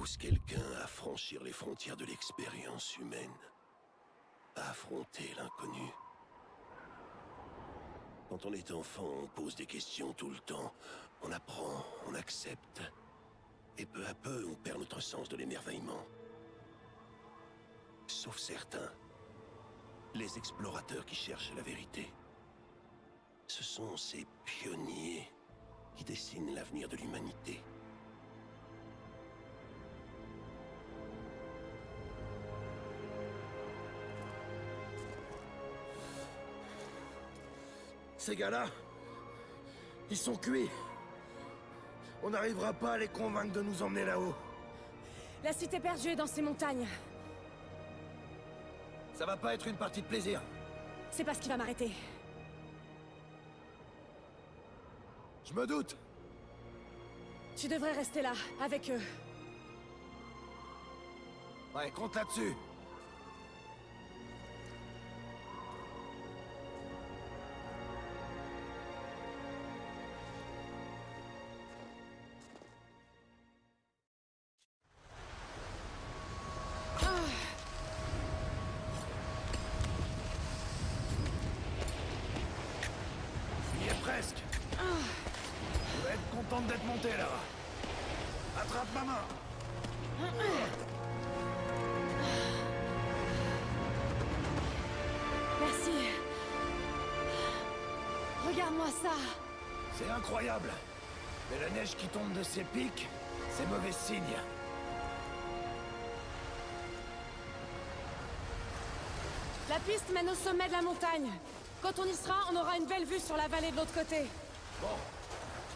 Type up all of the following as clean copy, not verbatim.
pousse quelqu'un à franchir les frontières de l'expérience humaine, à affronter l'inconnu. Quand on est enfant, on pose des questions tout le temps. On apprend, on accepte. Et peu à peu, on perd notre sens de l'émerveillement. Sauf certains. Les explorateurs qui cherchent la vérité. Ce sont ces pionniers qui dessinent l'avenir de l'humanité. Ces gars-là, ils sont cuits. On n'arrivera pas à les convaincre de nous emmener là-haut. La cité perdue est dans ces montagnes. Ça va pas être une partie de plaisir. C'est pas ce qui va m'arrêter. Je me doute. Tu devrais rester là, avec eux. Ouais, compte là-dessus. Il y est presque. Tu vas être contente d'être montée là. Attrape ma main. Merci. Regarde-moi ça. C'est incroyable. Mais la neige qui tombe de ces pics, c'est mauvais signe. La piste mène au sommet de la montagne. Quand on y sera, on aura une belle vue sur la vallée de l'autre côté. Bon,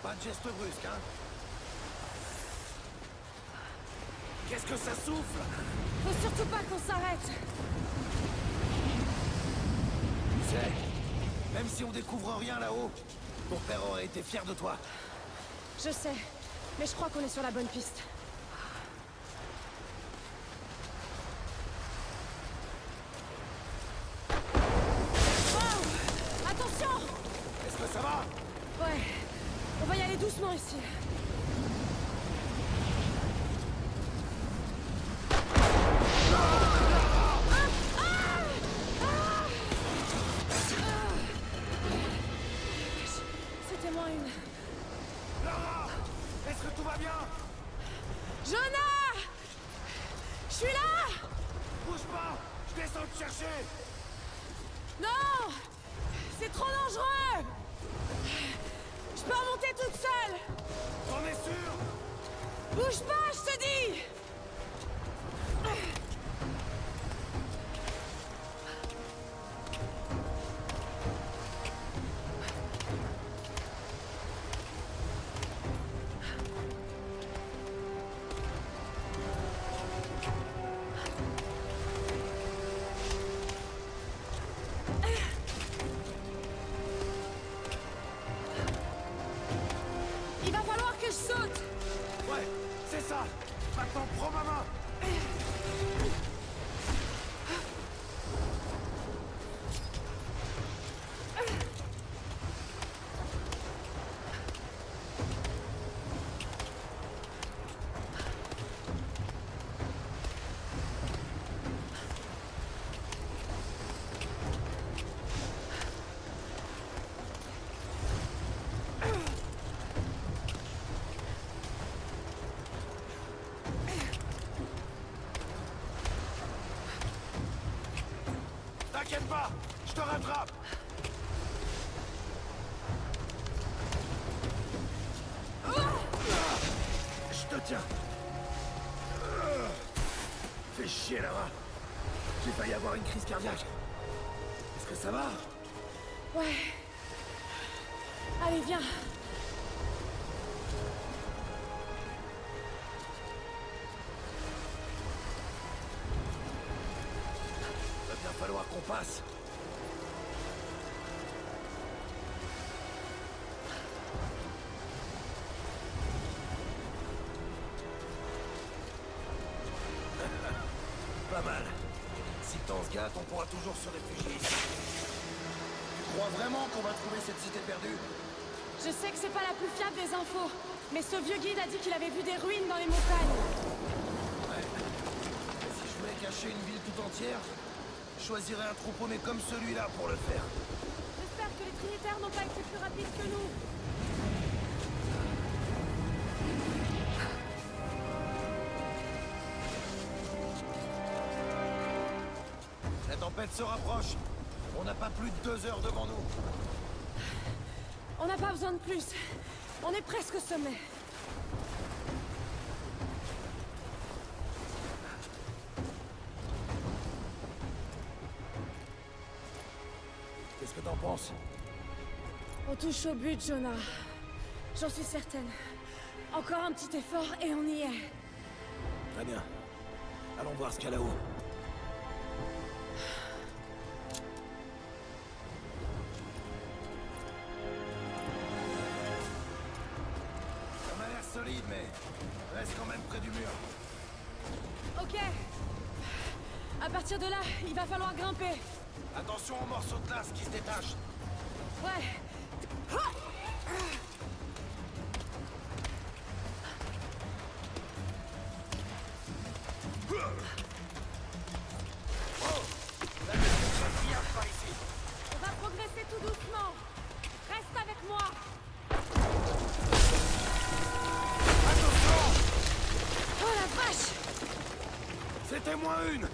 pas de geste brusque, hein. Qu'est-ce que ça souffle? Faut surtout pas qu'on s'arrête. Tu sais, même si on découvre rien là-haut, ton père aurait été fier de toi. Je sais, mais je crois qu'on est sur la bonne piste. Wow! Attention! Est-ce que ça va? Ouais, on va y aller doucement ici. C'était moins une. Lara! Est-ce que tout va bien? Jonah! Je suis là! Bouge pas! Je descends te chercher! Non! C'est trop dangereux! Je peux remonter toute seule! T'en es sûr? Bouge pas, je te dis! Il va falloir que je saute! Ouais, c'est ça! Maintenant, prends ma main! T'inquiète pas, je te rattrape. Je te tiens. Fais chier là-bas. J'ai failli avoir une crise cardiaque. Est-ce que ça va? Ouais. Allez, viens. Va bien falloir qu'on passe. Pas mal. Si le temps se gâte, on pourra toujours se réfugier ici. Tu crois vraiment qu'on va trouver cette cité perdue? Je sais que c'est pas la plus fiable des infos, mais ce vieux guide a dit qu'il avait vu des ruines dans les montagnes. arracher une ville tout entière, je choisirais un trou paumé comme celui-là pour le faire. J'espère que les Trinitaires n'ont pas été plus rapides que nous. La tempête se rapproche. On n'a pas plus de 2 heures devant nous. On n'a pas besoin de plus. On est presque au sommet. Qu'est-ce que t'en penses? On touche au but, Jonah. J'en suis certaine. Encore un petit effort et on y est. Très bien. Allons voir ce qu'il y a là-haut. Ça m'a l'air solide, mais reste quand même près du mur. Ok. À partir de là, il va falloir grimper. Attention aux morceaux de glace qui se détachent. Ouais. Oh! La vie par ici. On va progresser tout doucement. Reste avec moi. Attention! Oh la vache! C'était moins une!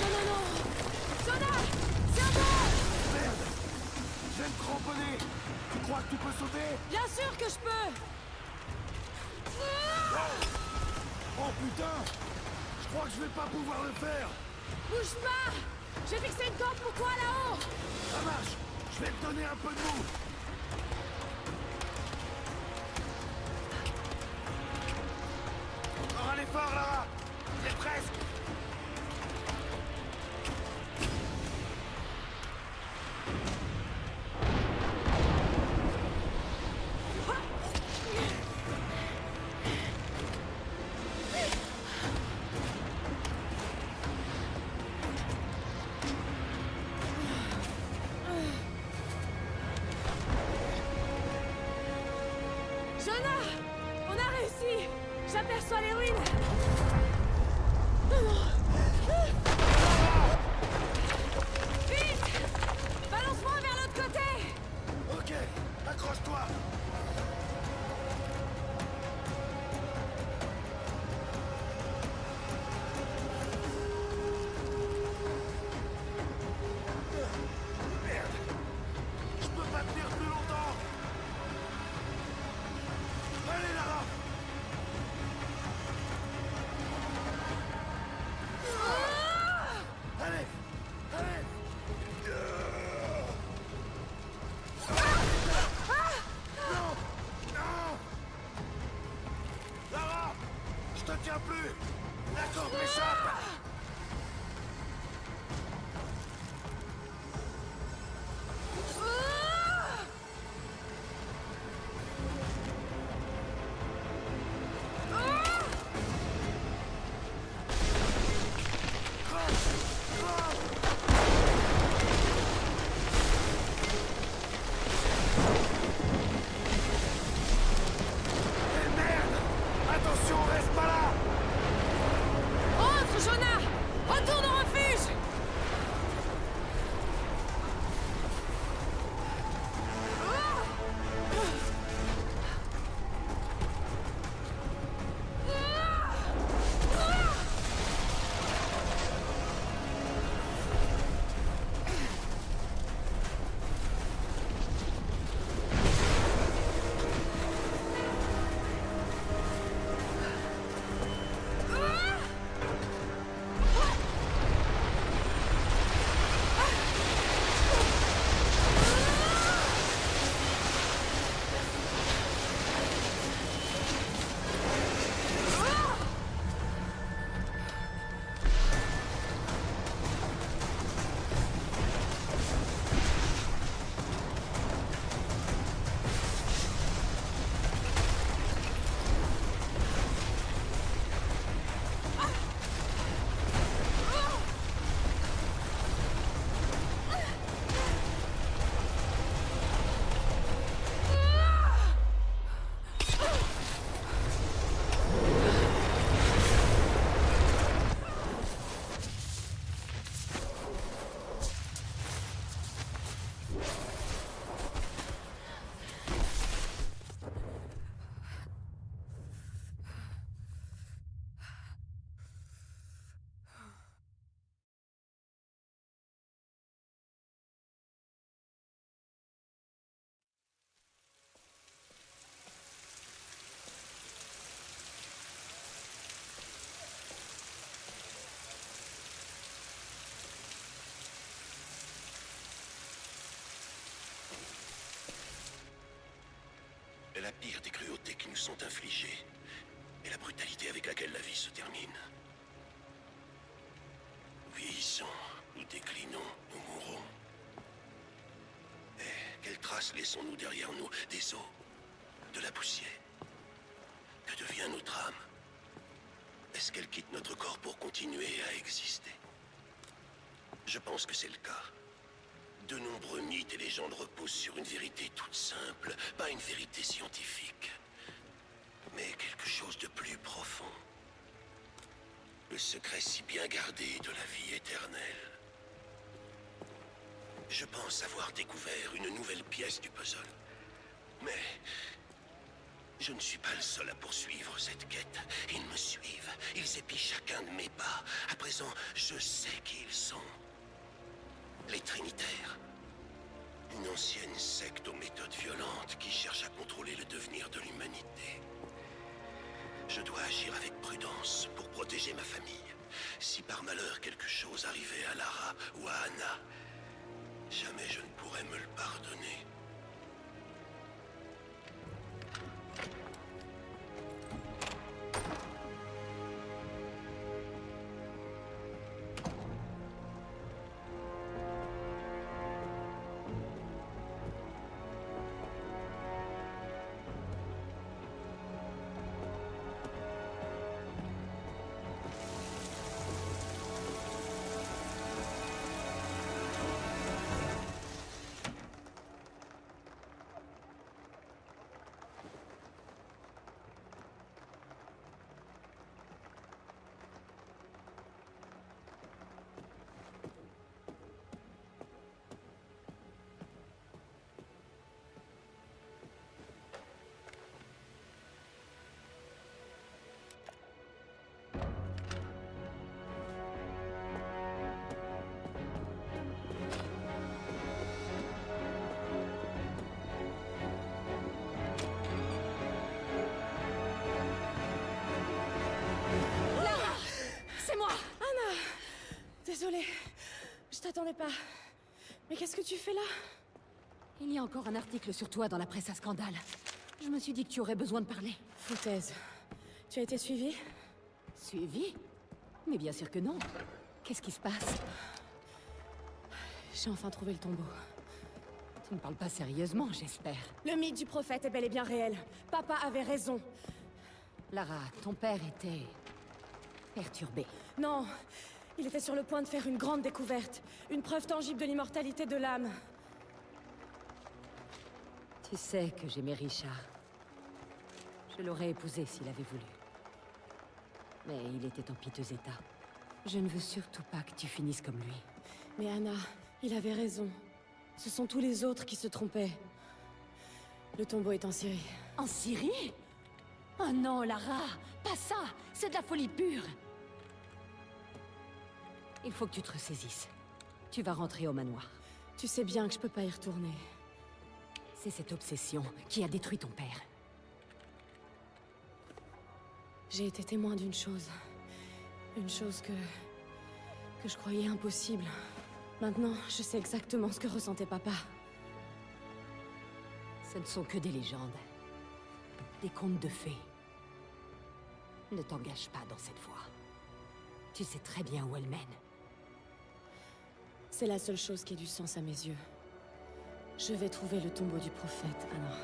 Non, non, non! Jonah! Tiens bon! Merde! Je vais me cramponner! Tu crois que tu peux sauter? Bien sûr que je peux! Oh putain! Je crois que je vais pas pouvoir le faire! Bouge pas! J'ai fixé une corde pour toi là-haut! Ça marche! Je vais te donner un peu de mou! Encore un effort, Lara! C'est presque! Jonah! On a réussi! J'aperçois les ruines! Non, non! Vite! Balance-moi vers l'autre côté! Ok, accroche-toi! Merde! Je peux pas tenir plus longtemps! Allez, Lara! Allez! Allez! Non! Non! Lara! Je te tiens plus! La corde m'échappe! Eh merde! Attention, reste pas là! Entre, Jonah! pire des cruautés qui nous sont infligées est la brutalité avec laquelle la vie se termine. Nous vieillissons, nous déclinons, nous mourrons. Et quelles traces laissons-nous derrière nous? Des os, de la poussière. Que devient notre âme? Est-ce qu'elle quitte notre corps pour continuer à exister? Je pense que c'est le cas. De nombreux mythes et légendes reposent sur une vérité toute simple, pas une vérité scientifique, mais quelque chose de plus profond. Le secret si bien gardé de la vie éternelle. Je pense avoir découvert une nouvelle pièce du puzzle. Mais je ne suis pas le seul à poursuivre cette quête. Ils me suivent, ils épient chacun de mes pas. À présent, je sais qui ils sont. Les Trinitaires. Une ancienne secte aux méthodes violentes qui cherche à contrôler le devenir de l'humanité. Je dois agir avec prudence pour protéger ma famille. Si par malheur quelque chose arrivait à Lara ou à Anna, jamais je ne pourrais me le pardonner. Désolée, je t'attendais pas. Mais qu'est-ce que tu fais là? Il y a encore un article sur toi dans la presse à scandale. Je me suis dit que tu aurais besoin de parler. Foutaise. Tu as été suivie? Suivi? Mais bien sûr que non. Qu'est-ce qui se passe? J'ai enfin trouvé le tombeau. Tu ne parles pas sérieusement, j'espère. Le mythe du prophète est bel et bien réel. Papa avait raison. Lara, ton père était... perturbé. Non, il était sur le point de faire une grande découverte. Une preuve tangible de l'immortalité de l'âme. Tu sais que j'aimais Richard. Je l'aurais épousé s'il avait voulu. Mais il était en piteux état. Je ne veux surtout pas que tu finisses comme lui. Mais Anna, il avait raison. Ce sont tous les autres qui se trompaient. Le tombeau est en Syrie. En Syrie? Oh non, Lara! Pas ça! C'est de la folie pure! Il faut que tu te ressaisisses. Tu vas rentrer au manoir. Tu sais bien que je peux pas y retourner. C'est cette obsession qui a détruit ton père. J'ai été témoin d'une chose. Une chose que je croyais impossible. Maintenant, je sais exactement ce que ressentait papa. Ce ne sont que des légendes. Des contes de fées. Ne t'engage pas dans cette voie. Tu sais très bien où elle mène. C'est la seule chose qui ait du sens à mes yeux. Je vais trouver le tombeau du prophète, Anna.